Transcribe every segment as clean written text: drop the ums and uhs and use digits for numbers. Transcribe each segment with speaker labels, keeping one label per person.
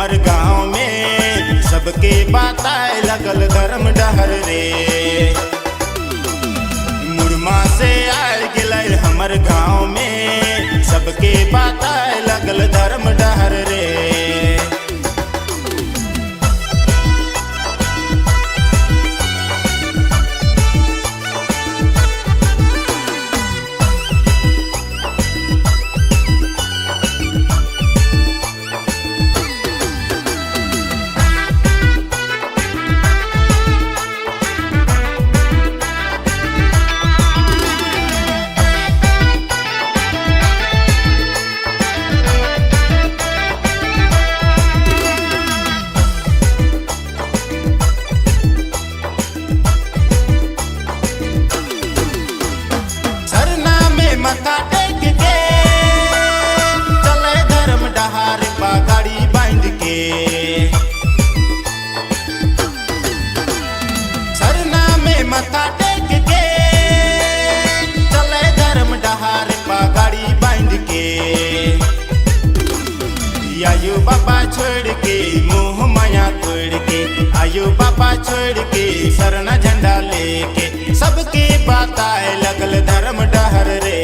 Speaker 1: हमर गाँव में सबके बताए लगल धर्म डहर रे। मुरमा से आए गिलै हमर गाँव में सबके बताए लगल धर्म डहर रे। मत्था टेक के चले धर्म डहार पगड़ी बांध के। सरना में मत्था टेक के चले धर्म डहार पगड़ी बांध के। आयु बाबा छोड़ के मोह माया तोड़ के, आयु बाबा छोड़ के सरना झंडा लेके सबके बताए लगल धर्म डहर रे।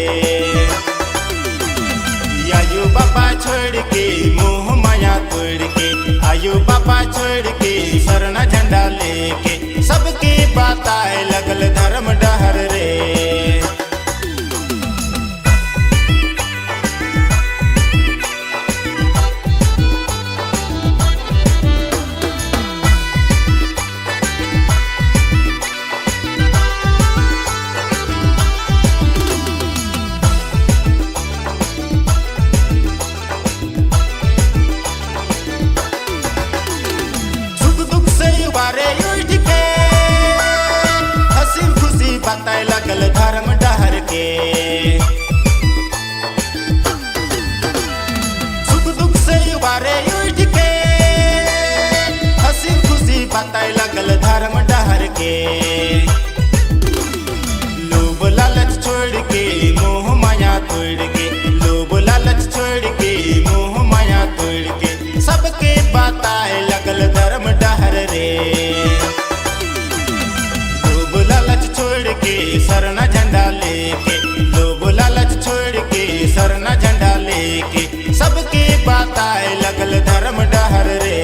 Speaker 1: आयु बाबा छोड़ के मोह माया तोड़ के, आयु बाबा छोड़ के सरना झंडा लेके सबके बताए लगल धर्म डहर रे। उठ के हंसी खुशी बताए लगल धर्म डहर के। सुख दुख से उबारे उठ के हंसी खुशी बताए लगल धर्म डहर के। लोभ लालच छोड़ के मोह माया तोड़ के, लोभ लालच छोड़ के मोह माया तोड़ के सबके बताए लगल धर्म डहर रे। लोभ लालच छोड़ के सरना झंडा लेके, लोभ लालच छोड़ के सरना झंडा लेके सबके बताए लगल धर्म डहर रे।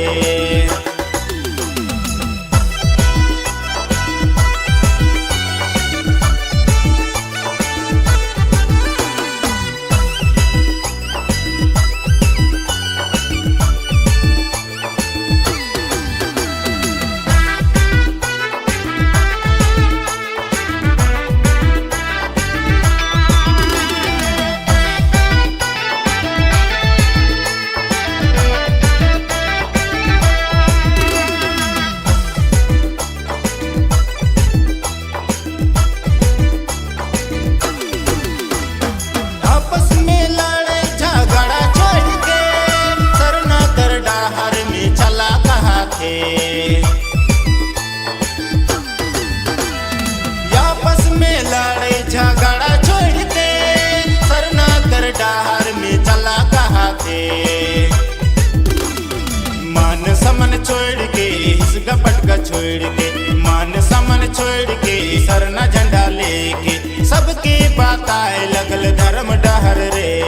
Speaker 1: आपस में लड़े झगड़ा छोड़ के सरना कर डहार में चला कहा थे। मान समन छोड़ के इस गपट का छोड़ के, मान समन छोड़ के सरना झंडा लेके सबके बताए लगल धर्म डहर रे।